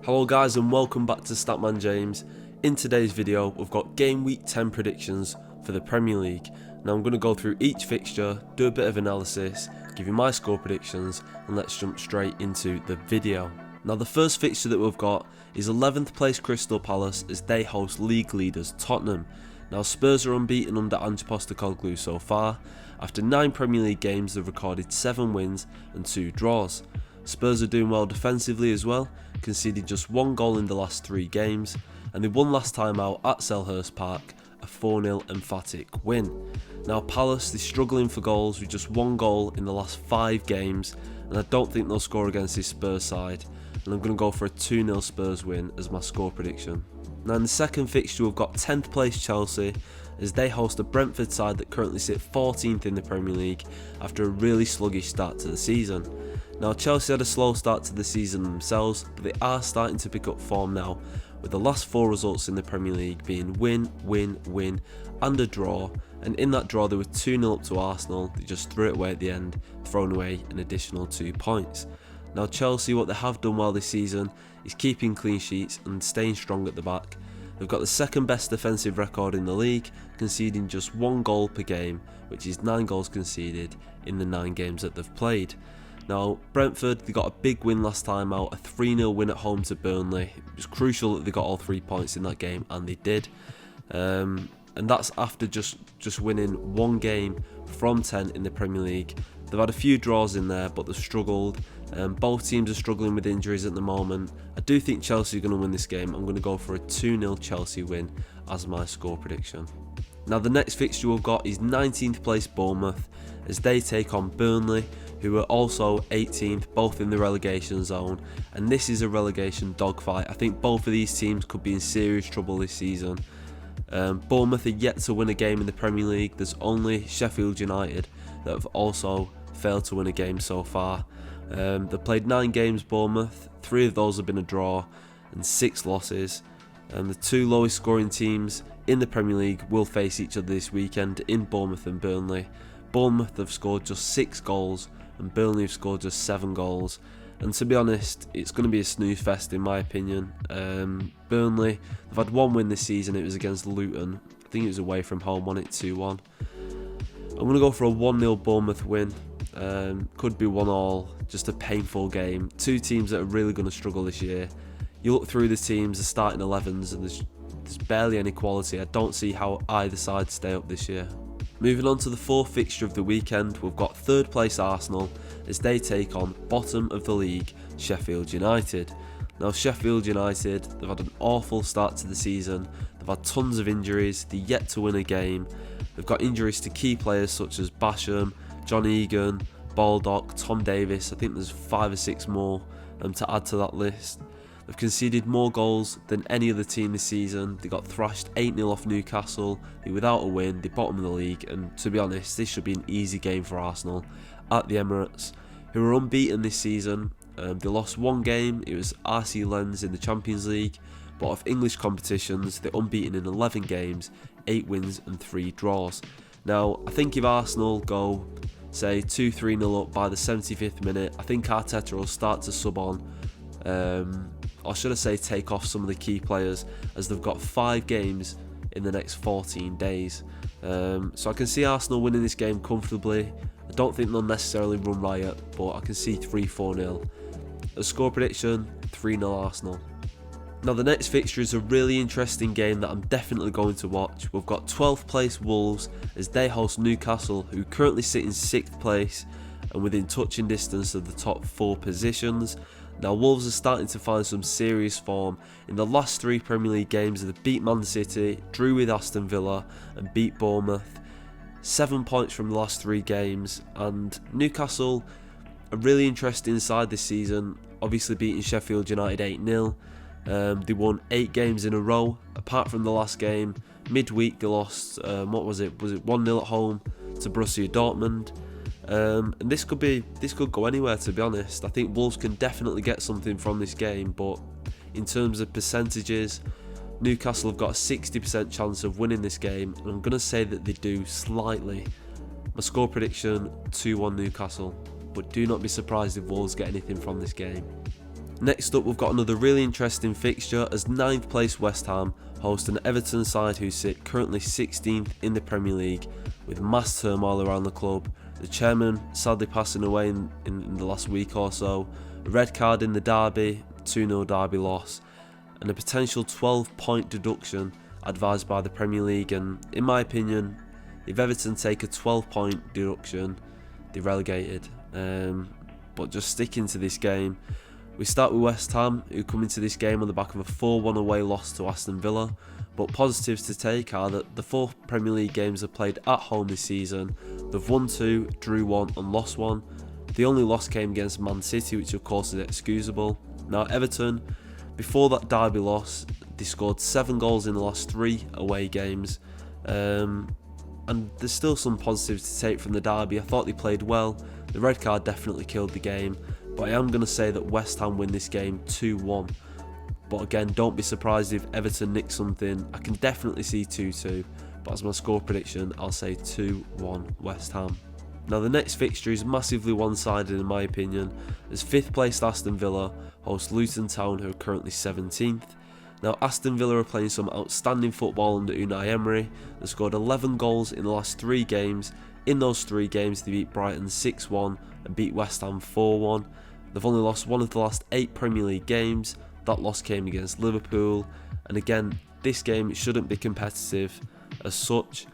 Hello guys and welcome back to Statman James. In today's video we've got game week 10 predictions for the Premier League. Now I'm going to go through each fixture, do a bit of analysis, give you my score predictions and let's jump straight into the video. Now the first fixture that we've got is 11th place Crystal Palace as they host league leaders Tottenham. Now Spurs are unbeaten under Ange Postecoglou so far. After 9 Premier League games they've recorded 7 wins and 2 draws. Spurs are doing well defensively as well, conceded just 1 goal in the last 3 games, and they won last time out at Selhurst Park, a 4-0 emphatic win. Now Palace, they're struggling for goals with just 1 goal in the last 5 games, and I don't think they'll score against this Spurs side, and I'm going to go for a 2-0 Spurs win as my score prediction. Now in the second fixture we've got 10th place Chelsea as they host a Brentford side that currently sit 14th in the Premier League after a really sluggish start to the season. Now Chelsea had a slow start to the season themselves, but they are starting to pick up form now, with the last 4 results in the Premier League being win, win, win and a draw, and in that draw they were 2-0 up to Arsenal. They just threw it away at the end, throwing away an additional 2 points. Now Chelsea, what they have done well this season is keeping clean sheets and staying strong at the back. They've got the second best defensive record in the league, conceding just 1 goal per game, which is 9 goals conceded in the 9 games that they've played. Now Brentford, they got a big win last time out, a 3-0 win at home to Burnley. It was crucial that they got all 3 points in that game, and they did. And that's after just winning 1 game from 10 in the Premier League. They've had a few draws in there, but they've struggled. Both teams are struggling with injuries at the moment. I do think Chelsea are going to win this game. I'm going to go for a 2-0 Chelsea win as my score prediction. Now the next fixture we've got is 19th place Bournemouth as they take on Burnley, who are also 18th, both in the relegation zone, and this is a relegation dogfight. I think both of these teams could be in serious trouble this season. Bournemouth are yet to win a game in the Premier League. There's only Sheffield United that have also failed to win a game so far. They've played 9 games, Bournemouth, 3 of those have been a draw and 6 losses. The 2 lowest scoring teams in the Premier League will face each other this weekend in Bournemouth and Burnley. Bournemouth have scored just 6 goals and Burnley have scored just 7 goals. And to be honest, it's going to be a snooze fest in my opinion. Burnley, they've had 1 win this season, it was against Luton. I think it was away from home, won it 2-1. I'm going to go for a 1-0 Bournemouth win. Could be 1-1, just a painful game. 2 teams that are really going to struggle this year. You look through the teams, the starting 11s, and there's barely any quality. I don't see how either side stay up this year. Moving on to the 4th fixture of the weekend, we've got 3rd place Arsenal as they take on bottom of the league Sheffield United. Now Sheffield United, they've had an awful start to the season. They've had tons of injuries, they're yet to win a game. They've got injuries to key players such as Basham, John Egan, Baldock, Tom Davis. I think there's 5 or 6 more to add to that list. They've conceded more goals than any other team this season. They got thrashed 8-0 off Newcastle. They're without a win, they're bottom of the league, and to be honest, this should be an easy game for Arsenal at the Emirates, who are unbeaten this season. They lost 1 game, it was RC Lens in the Champions League, but of English competitions, they're unbeaten in 11 games, 8 wins and 3 draws. Now, I think if Arsenal go, say, 2-3-0 up by the 75th minute, I think Arteta will start to sub on, or should I say take off some of the key players, as they've got 5 games in the next 14 days. So I can see Arsenal winning this game comfortably. I don't think they'll necessarily run riot, but I can see 3-4-0. A score prediction, 3-0 Arsenal. Now the next fixture is a really interesting game that I'm definitely going to watch. We've got 12th place Wolves as they host Newcastle, who currently sit in 6th place and within touching distance of the top 4 positions. Now Wolves are starting to find some serious form. In the last 3 Premier League games they beat Man City, drew with Aston Villa and beat Bournemouth. 7 points from the last 3 games, and Newcastle are really interesting side this season, obviously beating Sheffield United 8-0. They won 8 games in a row, apart from the last game. Midweek they lost, was it 1-0 at home to Borussia Dortmund. And this could go anywhere, to be honest. I think Wolves can definitely get something from this game, but in terms of percentages, Newcastle have got a 60% chance of winning this game, and I'm going to say that they do slightly. My score prediction, 2-1 Newcastle, but do not be surprised if Wolves get anything from this game. Next up, we've got another really interesting fixture as 9th place West Ham host an Everton side who sit currently 16th in the Premier League with mass turmoil around the club. The chairman sadly passing away in the last week or so, a red card in the derby, 2-0 derby loss, and a potential 12-point deduction advised by the Premier League. And in my opinion, if Everton take a 12-point deduction, they're relegated. But just sticking to this game, we start with West Ham, who come into this game on the back of a 4-1 away loss to Aston Villa, but positives to take are that the 4 Premier League games are played at home this season. They've won 2, drew 1 and lost 1. The only loss came against Man City, which of course is excusable. Now Everton, before that derby loss, they scored 7 goals in the last 3 away games, and there's still some positives to take from the derby. I thought they played well. The red card definitely killed the game, but I am going to say that West Ham win this game 2-1. But again, don't be surprised if Everton nick something. I can definitely see 2-2, but as my score prediction, I'll say 2-1 West Ham. Now the next fixture is massively one-sided in my opinion, as 5th placed Aston Villa host Luton Town, who are currently 17th. Now Aston Villa are playing some outstanding football under Unai Emery. They scored 11 goals in the last 3 games. In those 3 games they beat Brighton 6-1 and beat West Ham 4-1. They've only lost 1 of the last 8 Premier League games. That loss came against Liverpool, and again this game shouldn't be competitive as such.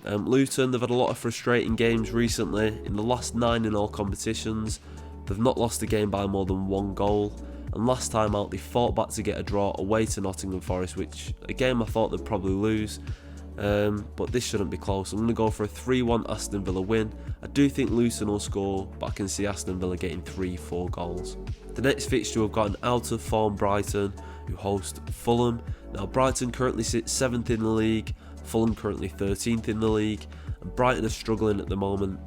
Luton, they've had a lot of frustrating games recently. In the last 9 in all competitions, they've not lost a game by more than 1 goal, and last time out they fought back to get a draw away to Nottingham Forest, which a game I thought they'd probably lose, but this shouldn't be close. I'm going to go for a 3-1 Aston Villa win. I do think Luton will score, but I can see Aston Villa getting 3-4 goals. The next fixture, we've got an out of form Brighton who host Fulham. Now Brighton currently sits 7th in the league, Fulham currently 13th in the league, and Brighton are struggling at the moment.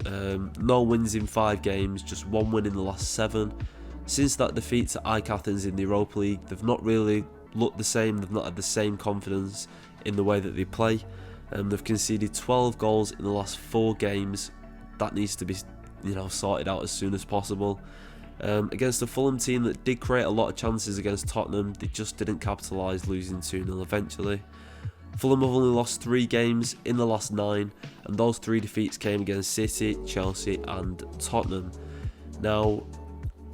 No wins in 5 games, just 1 win in the last 7. Since that defeat to AEK Athens in the Europa League, they've not really looked the same. They've not had the same confidence in the way that they play. They've conceded 12 goals in the last 4 games. That needs to be, sorted out as soon as possible. Against a Fulham team that did create a lot of chances against Tottenham, they just didn't capitalise, losing 2-0 eventually. Fulham have only lost 3 games in the last 9, and those 3 defeats came against City, Chelsea and Tottenham. Now,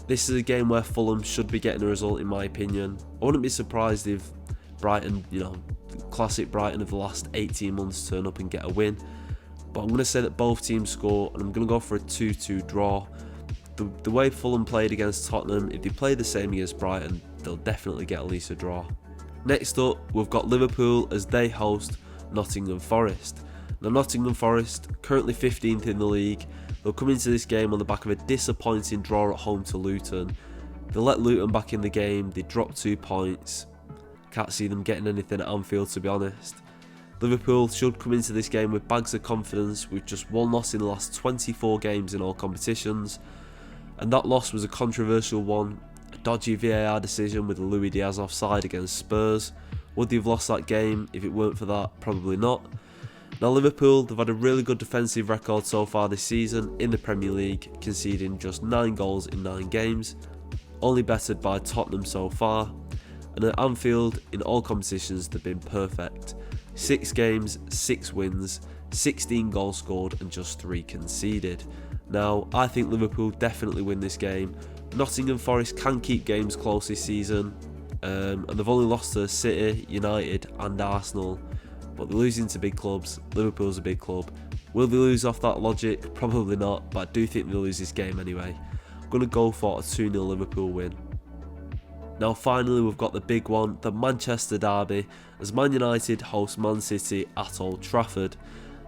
this is a game where Fulham should be getting a result in my opinion. I wouldn't be surprised if Brighton, classic Brighton of the last 18 months, turn up and get a win. But I'm going to say that both teams score, and I'm going to go for a 2-2 draw. The way Fulham played against Tottenham, if they play the same against Brighton, they'll definitely get at least a draw. Next up, we've got Liverpool as they host Nottingham Forest. Now Nottingham Forest, currently 15th in the league, they'll come into this game on the back of a disappointing draw at home to Luton. They let Luton back in the game, they dropped 2 points. Can't see them getting anything at Anfield, to be honest. Liverpool should come into this game with bags of confidence, with just 1 loss in the last 24 games in all competitions. And that loss was a controversial one, a dodgy VAR decision with a Luis Diaz offside against Spurs. Would they have lost that game if it weren't for that? Probably not. Now Liverpool, they've had a really good defensive record so far this season in the Premier League, conceding just 9 goals in 9 games, only bettered by Tottenham so far. And at Anfield, in all competitions, they've been perfect. 6 games, 6 wins, 16 goals scored and just 3 conceded. Now, I think Liverpool definitely win this game. Nottingham Forest can keep games close this season, and they've only lost to City, United and Arsenal, but they're losing to big clubs. Liverpool's a big club. Will they lose off that logic? Probably not, but I do think they'll lose this game anyway. I'm going to go for a 2-0 Liverpool win. Now finally, we've got the big one, the Manchester derby, as Man United host Man City at Old Trafford.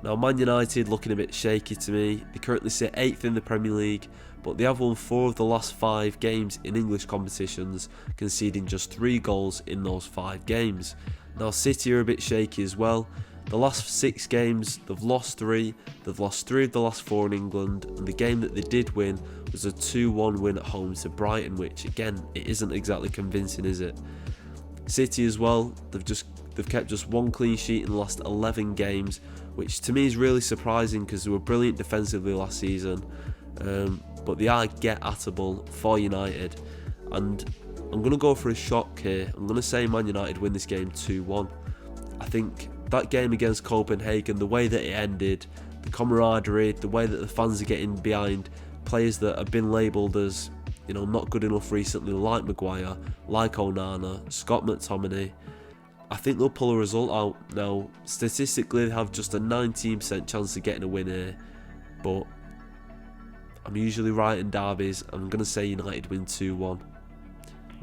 Now Man United looking a bit shaky to me. They currently sit 8th in the Premier League, but they have won 4 of the last 5 games in English competitions, conceding just 3 goals in those 5 games. Now City are a bit shaky as well. The last 6 games, they've lost 3, they've lost 3 of the last 4 in England, and the game that they did win was a 2-1 win at home to Brighton, which again, it isn't exactly convincing, is it? City as well, they've kept just 1 clean sheet in the last 11 games, which to me is really surprising because they were brilliant defensively last season, but they are get-atable for United, and I'm going to go for a shock here. I'm going to say Man United win this game 2-1. I think that game against Copenhagen, the way that it ended, the camaraderie, the way that the fans are getting behind players that have been labelled as, you know, not good enough recently, like Maguire, like Onana, Scott McTominay, I think they'll pull a result out. Now, statistically, they have just a 19% chance of getting a win here, but I'm usually right in derbies. I'm going to say United win 2-1.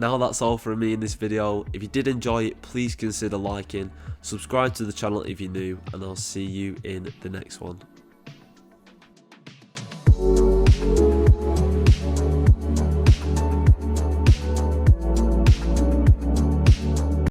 Now that's all from me in this video. If you did enjoy it, please consider liking, subscribe to the channel if you're new, and I'll see you in the next one.